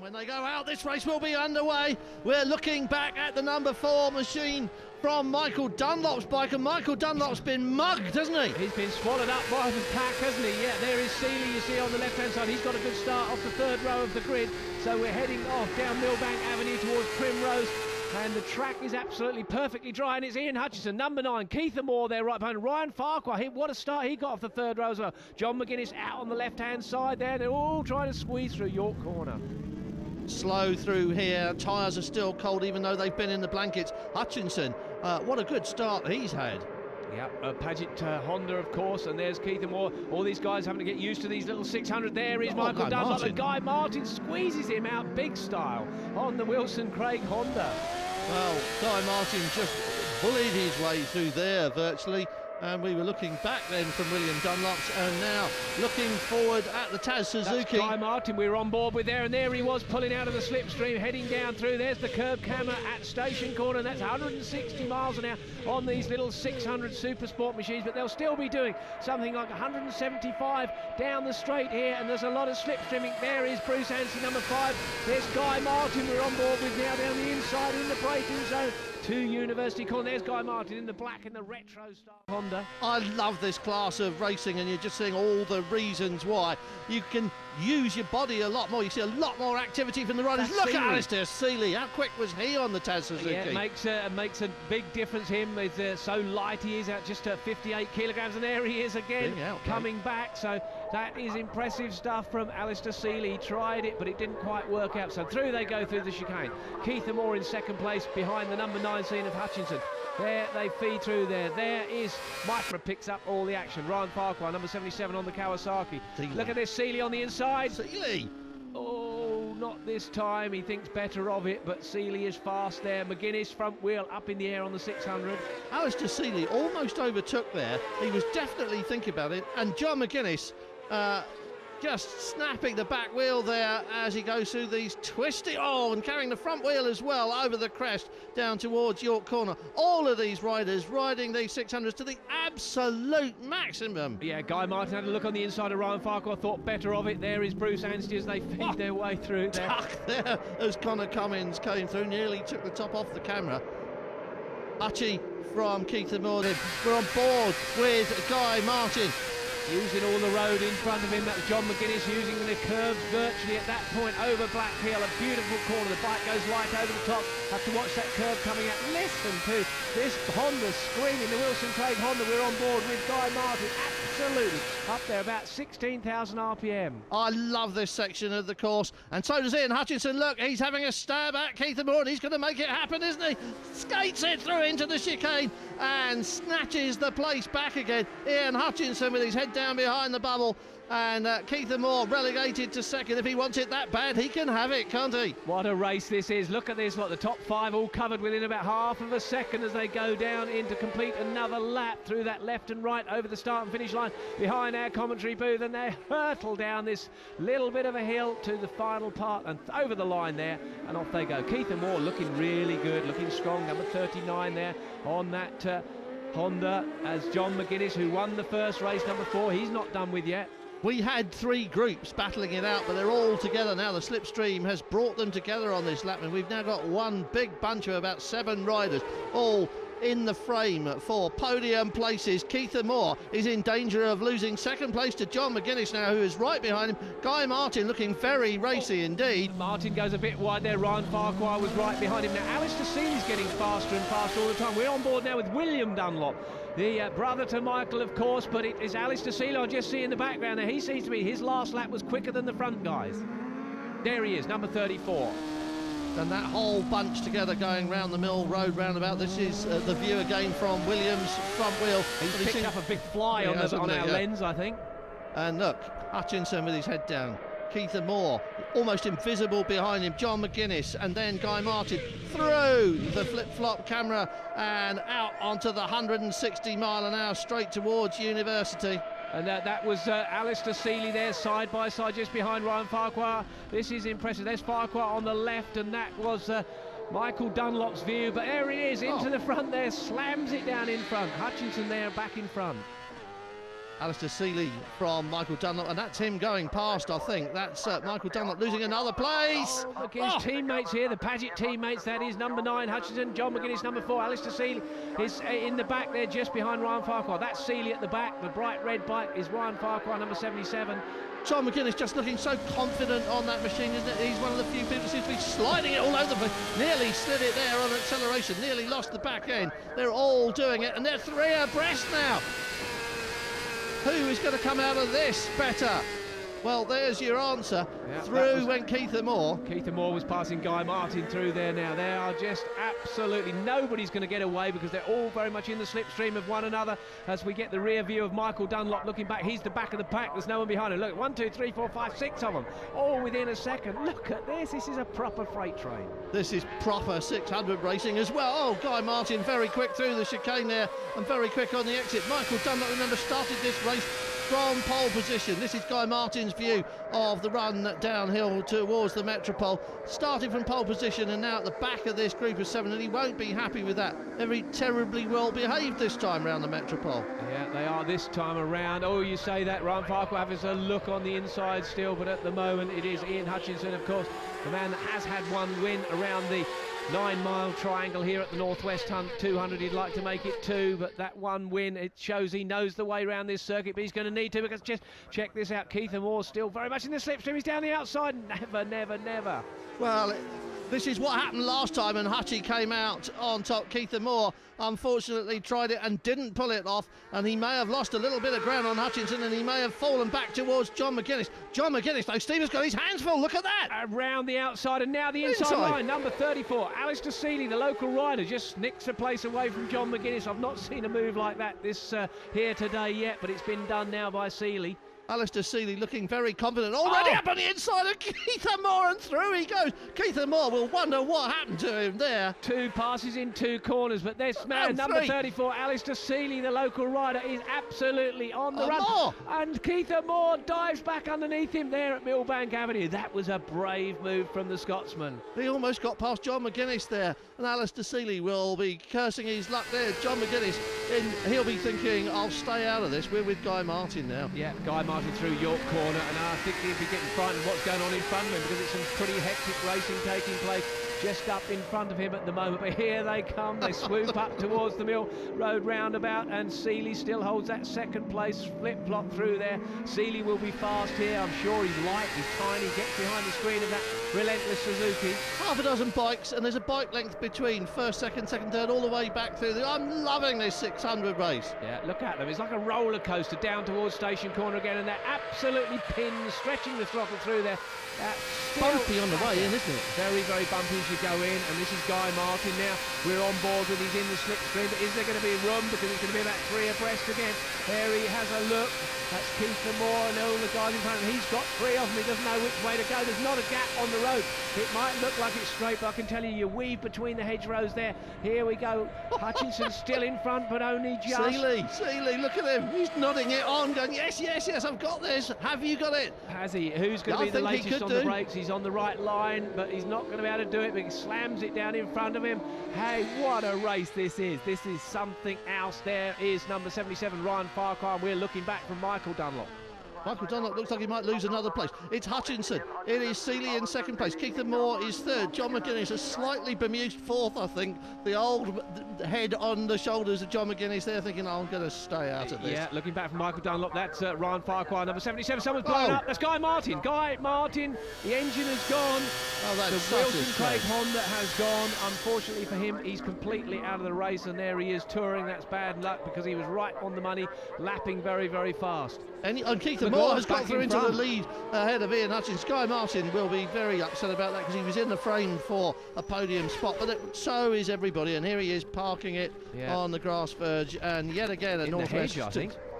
And when they go out, this race will be underway. We're looking back at the number 4 machine from Michael Dunlop's bike, and Michael Dunlop's been mugged, hasn't he? He's been swallowed up by the pack, hasn't he? Yeah, there is Seeley, you see on the left-hand side. He's got a good start off the third row of the grid. So we're heading off down Millbank Avenue towards Primrose. And the track is absolutely perfectly dry, and it's Ian Hutchinson, number 9, Keith Moore there right behind. Ryan Farquhar, what a start he got off the third row as well. John McGuinness out on the left-hand side there. They're all trying to squeeze through York Corner. Slow through here, tyres are still cold even though they've been in the blankets. Hutchinson, what a good start he's had. Yeah, Paget Honda, of course, and there's Keith Moore. All these guys having to get used to these little 600. There is Michael Dunlop, and Guy Martin squeezes him out big style on the Wilson Craig Honda. Well, Guy Martin just bullied his way through there virtually, and we were looking back then from William Dunlop's, and now looking forward at the Taz Suzuki. That's Guy Martin we were on board with there, and there he was pulling out of the slipstream, heading down through. There's the curb camera at Station Corner, and that's 160 miles an hour on these little 600 Supersport machines, but they'll still be doing something like 175 down the straight here, and there's a lot of slipstreaming. There is Bruce Anstey, number 5. There's Guy Martin we're on board with now down the inside in the braking zone to University Corner. There's Guy Martin in the black and the retro style Honda. I love this class of racing, and you're just seeing all the reasons why. You can use your body a lot more. You see a lot more activity from the riders. That's Look Seeley. at Alistair Seeley. How quick was he on the Taz Suzuki? Yeah, it makes a big difference. Him is so light. He is at just 58 kilograms, and there he is again, coming back. So that is impressive stuff from Alistair Seeley. He tried it, but it didn't quite work out. So through they go through the chicane. Keith Moore in second place behind the number 19 of Hutchinson. There they feed through there. There is Micro, picks up all the action. Ryan Farquhar, number 77 on the Kawasaki. Seeley. Look at this, Seeley on the inside. Seeley! Oh, not this time. He thinks better of it, but Seeley is fast there. McGuinness front wheel up in the air on the 600. Alistair Seeley almost overtook there. He was definitely thinking about it, and John McGuinness just snapping the back wheel there as he goes through these twisty, and carrying the front wheel as well over the crest down towards York Corner. All of these riders riding these 600s to the absolute maximum. Yeah, Guy Martin had a look on the inside of Ryan Farquhar, thought better of it. There is Bruce Anstey as they feed their way through there. Tuck there as Connor Cummins came through, nearly took the top off the camera. Hutchie from Keith Moore. We're on board with Guy Martin. Using all the road in front of him. That's John McGuinness using the curves virtually at that point over Black Hill. A beautiful corner. The bike goes light over the top. Have to watch that curve coming out. Listen to this Honda screaming. The Wilson Craig Honda. We're on board with Guy Martin. Absolutely up there, about 16,000 RPM. I love this section of the course, and so does Ian Hutchinson. Look, he's having a stab at Keith Moore, and he's going to make it happen, isn't he? Skates it through into the chicane and snatches the place back again. Ian Hutchinson with his head down behind the bubble, and Keith Moore relegated to second. If he wants it that bad, he can have it, can't he? What a race this is. Look at this, the top 5 all covered within about half of a second as they go down in to complete another lap through that left and right over the start and finish line behind our commentary booth, and they hurtle down this little bit of a hill to the final part and over the line there, and off they go. Keith Moore looking really good, looking strong, number 39 there on that Honda, as John McGuinness, who won the first race, number 4, he's not done with yet. We had 3 groups battling it out, but they're all together now. The slipstream has brought them together on this lap, and we've now got one big bunch of about 7 riders, all in the frame for podium places. Keith Moore is in danger of losing second place to John McGuinness now, who is right behind him. Guy Martin looking very racy indeed. Martin goes a bit wide there. Ryan Farquhar was right behind him. Now Alistair Seeley's getting faster and faster all the time. We're on board now with William Dunlop, the brother to Michael, of course, but it is Alistair Seeley I just see in the background. Now he seems to be, his last lap was quicker than the front guys. There he is, number 34. And that whole bunch together going round the Mill Road roundabout. This is the view again from Williams' front wheel. He's picked up a big fly on our lens, I think. And look, Hutchinson with his head down. Keith Moore, almost invisible behind him. John McGuinness, and then Guy Martin through the flip-flop camera and out onto the 160 mile an hour straight towards University. And that was Alistair Seeley there, side by side, just behind Ryan Farquhar. This is impressive. There's Farquhar on the left, and that was Michael Dunlop's view. But there he is, into the front there, slams it down in front. Hutchinson there, back in front. Alistair Seeley from Michael Dunlop, and that's him going past, I think. That's Michael Dunlop losing another place. Oh, look at his teammates here, the Paget teammates. That is number 9, Hutchinson. John McGuinness, number 4. Alistair Seeley is in the back there, just behind Ryan Farquhar. That's Seeley at the back. The bright red bike is Ryan Farquhar, number 77. John McGuinness just looking so confident on that machine, isn't it? He's one of the few people who seems to be sliding it all over the place. Nearly slid it there on acceleration, nearly lost the back end. They're all doing it, and they're 3 abreast now. Who is going to come out of this better? Well, there's your answer. Yeah, through went Keitha Moore. Keitha Moore was passing Guy Martin through there now. They are just absolutely, nobody's going to get away because they're all very much in the slipstream of one another as we get the rear view of Michael Dunlop looking back. He's the back of the pack. There's no one behind him. Look, 1, 2, 3, 4, 5, 6 of them, all within a second. Look at this. This is a proper freight train. This is proper 600 racing as well. Oh, Guy Martin very quick through the chicane there and very quick on the exit. Michael Dunlop, remember, started this race from pole position. This is Guy Martin's view of the run downhill towards the Metropole. Started from pole position and now at the back of this group of 7, and he won't be happy with that. Very terribly well behaved this time around the Metropole. Yeah, they are this time around. Oh, you say that, Ryan Farquhar has a look on the inside still, but at the moment it is Ian Hutchinson, of course, the man that has had one win around the 9-mile triangle here at the Northwest Hunt 200. He'd like to make it 2, but that one win, it shows he knows the way around this circuit, but he's going to need to, because just check this out, Keitha Moore still very much in the slipstream. He's down the outside. Never, never, never. Well, this is what happened last time, and Hutchie came out on top. Keitha Moore unfortunately tried it and didn't pull it off, and he may have lost a little bit of ground on Hutchinson, and he may have fallen back towards John McGuinness. John McGuinness, though, Steve has got his hands full. Look at that. Around the outside, and now the inside line, number 34, Alistair Seeley, the local rider, just snicks a place away from John McGuinness. I've not seen a move like that this here today yet, but it's been done now by Seeley. Alistair Seeley looking very confident, already up on the inside of Keitha Moore, and through he goes. Keitha Moore will wonder what happened to him there. 2 passes in 2 corners, but this man, number 34, Alistair Seeley, the local rider, is absolutely on the run. Moore. And Keitha Moore dives back underneath him there at Millbank Avenue. That was a brave move from the Scotsman. He almost got past John McGuinness there, and Alistair Seeley will be cursing his luck there. John McGuinness, he'll be thinking, I'll stay out of this. We're with Guy Martin now. Yeah, Guy Martin through York corner, and I think he'll be getting frightened what's going on in front of him, because it's some pretty hectic racing taking place just up in front of him at the moment. But here they come, they swoop up towards the Mill Road roundabout, and Seeley still holds that second place, flip-flop through there. Seeley will be fast here. I'm sure he's light, he's tiny, gets behind the screen of that relentless Suzuki. Half a dozen bikes, and there's a bike length between first, second, third, all the way back through. I'm loving this 600 race. Yeah, look at them. It's like a roller coaster down towards Station Corner again, and they're absolutely pinned, stretching the throttle through there. Bumpy on the way in, isn't it? Very, very bumpy as you go in, and this is Guy Martin now. We're on board with, he's in the slipstream, but is there going to be room? Because it's going to be about 3 abreast again. There he has a look. That's Keitha Moore and all the guys in front of him. He's got 3 of them. He doesn't know which way to go. There's not a gap on the road. It might look like it's straight, but I can tell you, you weave between the hedgerows there. Here we go. Hutchinson's still in front, but only just. Seeley, look at him. He's nodding it on, going, yes, I've got this. Have you got it? Has he? Who's going to be the latest on the brakes? He's on the right line, but he's not going to be able to do it, but he slams it down in front of him. Hey, what a race this is. This is something else. There is number 77, Ryan Farquhar, and we're looking back from Michael Dunlop. Michael Dunlop looks like he might lose another place. It's Hutchinson. It is Seeley in second place. Keitha Moore is third. John McGuinness, a slightly bemused fourth, I think. The old head on the shoulders of John McGuinness there, thinking, I'm going to stay out of this. Yeah, looking back from Michael Dunlop, that's Ryan Farquhar, number 77. Someone's blown up. That's Guy Martin. Guy Martin, the engine has gone. Oh, that's the Wilson Craig Honda has gone. Unfortunately for him, he's completely out of the race, and there he is touring. That's bad luck, because he was right on the money, lapping very, very fast. And Keitha Moore has got through into the lead ahead of Ian Hutchins. Guy Martin will be very upset about that, because he was in the frame for a podium spot, but so is everybody, and here he is parking it on the grass verge, and yet again a Northwest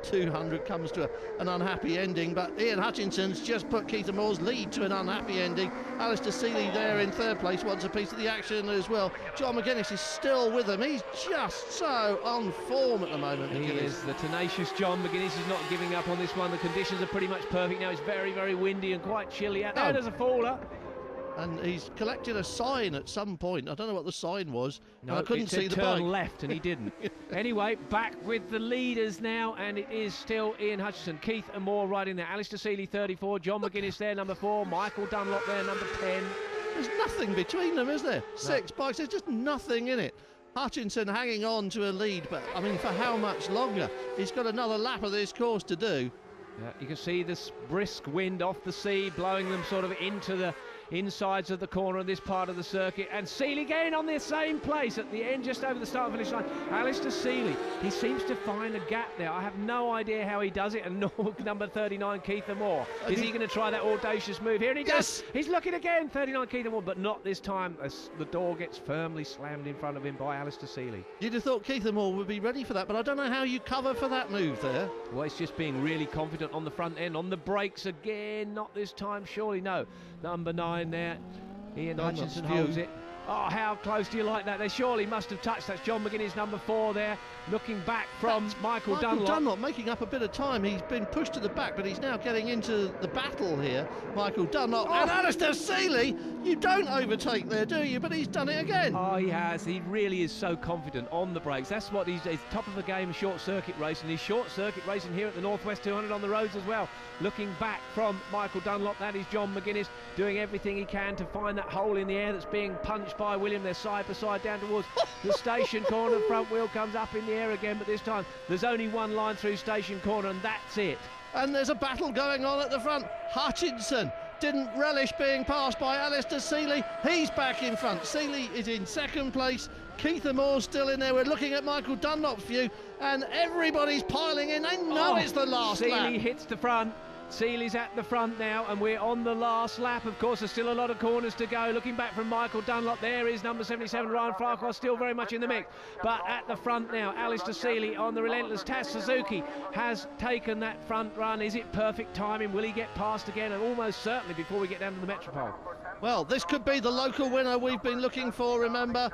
200 comes to an unhappy ending, but Ian Hutchinson's just put Keitha Moore's lead to an unhappy ending. Alistair Seeley there in third place wants a piece of the action as well. John McGuinness is still with them. He's just so on form at the moment. He is the tenacious John McGuinness. Is not giving up on this one. The conditions are pretty much perfect now. It's very, very windy and quite chilly out there. There's a faller. and he's collected a sign at some point. I don't know what the sign was. No, I couldn't see the turn bike. left, and he didn't. Anyway, back with the leaders now, and it is still Ian Hutchinson, Keith and Moore riding there. Alistair Seeley 34, John McGuinness there number 4, Michael Dunlop there number 10. There's nothing between them, is there? 6 bikes, there's just nothing in it. Hutchinson hanging on to a lead, but I mean, for how much longer? He's got another lap of this course to do. You can see this brisk wind off the sea blowing them sort of into the insides of the corner of this part of the circuit, and Seeley getting on the same place at the end, just over the start and finish line. Alistair Seeley, he seems to find a gap there. I have no idea how he does it, and nor number 39 Keith Moore. Is he going to try that audacious move here? And he does. He's looking again, 39 Keith Moore, but not this time as the door gets firmly slammed in front of him by Alistair Seeley. You'd have thought Keith Moore would be ready for that, but I don't know how you cover for that move there. Well, it's just being really confident on the front end, on the brakes again, not this time, surely no. Number 9 there, Ian Hutchinson holds it. Oh, how close do you like that? They surely must have touched. That's John McGuinness, number 4 there, looking back from Michael Dunlop. Dunlop making up a bit of time. He's been pushed to the back, but he's now getting into the battle here. Michael Dunlop and Alistair Seeley. You don't overtake there, do you? But he's done it again. Oh, he has. He really is so confident on the brakes. That's what he's top of the game, short circuit racing. He's short circuit racing here at the Northwest 200 on the roads as well. Looking back from Michael Dunlop, that is John McGuinness doing everything he can to find that hole in the air that's being punched by William. They're side by side down towards the station corner. The front wheel comes up in the air again, but this time there's only one line through station corner, and that's it. And there's a battle going on at the front. Hutchinson didn't relish being passed by Alistair Seeley. He's back in front. Seeley is in second place. Keith Moore's still in there. We're looking at Michael Dunlop's view, and everybody's piling in. They know it's the last lap. Seeley hits the front. Seeley's at the front now, and we're on the last lap. Of course, there's still a lot of corners to go. Looking back from Michael Dunlop, there is number 77, Ryan Farquhar, still very much in the mix. But at the front now, Alistair Seeley on the relentless. Taz Suzuki has taken that front run. Is it perfect timing? Will he get past again? And almost certainly before we get down to the Metropole. Well, this could be the local winner we've been looking for, remember.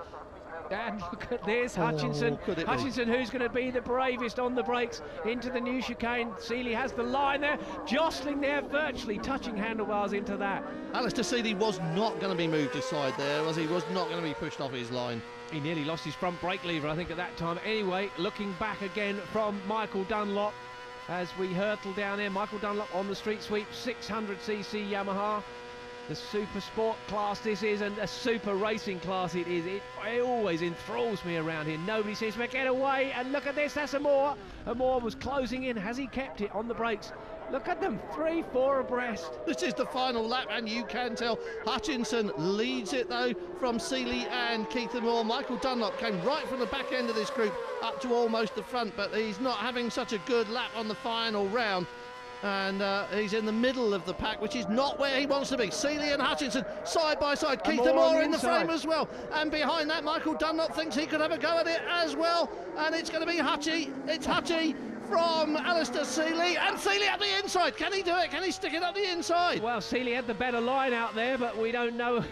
And look at this, Hutchinson. Hutchinson, who's going to be the bravest on the brakes into the new chicane. Seeley has the line there, jostling there, virtually touching handlebars into that. Alistair Seeley was not going to be moved aside there, was he? Was not going to be pushed off his line. He nearly lost his front brake lever, I think, at that time. Anyway, looking back again from Michael Dunlop as we hurtle down there. Michael Dunlop on the street sweep, 600cc Yamaha. The Supersport class this is, and a super racing class it is. It always enthralls me around here. Nobody seems to get away, and look at this, that's Moore. Moore was closing in. Has he kept it on the brakes? Look at them, 3-4 abreast. This is the final lap, and you can tell Hutchinson leads it, though, from Seeley and Keith Moore. Michael Dunlop came right from the back end of this group up to almost the front, but he's not having such a good lap on the final round. And he's in the middle of the pack, which is not where he wants to be. Seeley and Hutchinson side by side. Keith Moore in the frame as well. And behind that, Michael Dunlop thinks he could have a go at it as well. And it's going to be Hutchie. It's Hutchie from Alistair Seeley, and Seeley at the inside. Can he do it? Can he stick it up the inside? Well, Seeley had the better line out there, but we don't know.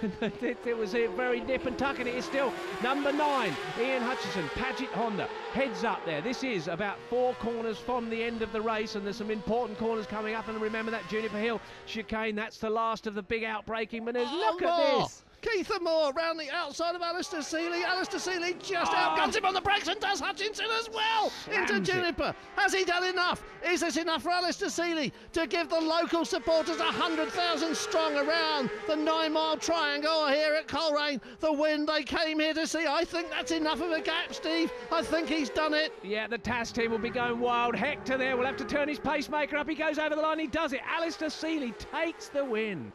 It was a very nip and tuck, and it is still number 9, Ian Hutchinson, Paget Honda, heads up there. This is about 4 corners from the end of the race, and there's some important corners coming up. And remember that Juniper Hill chicane, that's the last of the big outbreaking manoeuvres. Look at this. Keith Moore round the outside of Alistair Seeley. Alistair Seeley just outguns him on the brakes, and does Hutchinson as well into Juniper. Has he done enough? Is this enough for Alistair Seeley to give the local supporters 100,000 strong around the 9-mile triangle here at Coleraine? The win they came here to see. I think that's enough of a gap, Steve. I think he's done it. Yeah, the TAS team will be going wild. Hector there will have to turn his pacemaker up. He goes over the line. He does it. Alistair Seeley takes the win.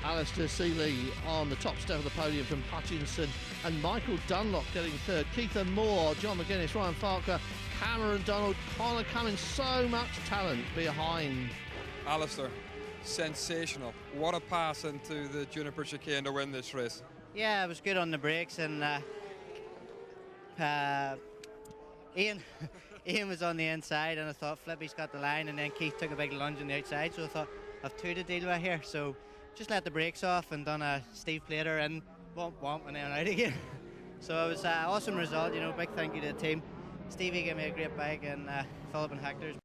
Alistair Seeley on the top step of the podium from Hutchinson, and Michael Dunlop getting third. Keith Moore, John McGuinness, Ryan Farquhar, Cameron Donald, Connor Cummins. So much talent behind. Alistair, sensational. What a pass into the Juniper chicane to win this race. Yeah, it was good on the brakes, and Ian was on the inside, and I thought Flippy's got the line, and then Keith took a big lunge on the outside, so I thought I've 2 to deal with here. So just let the brakes off and done a Steve Plater and womp womp and then out again. So it was an awesome result, you know. Big thank you to the team. Stevie gave me a great bike, and Philip and Hector's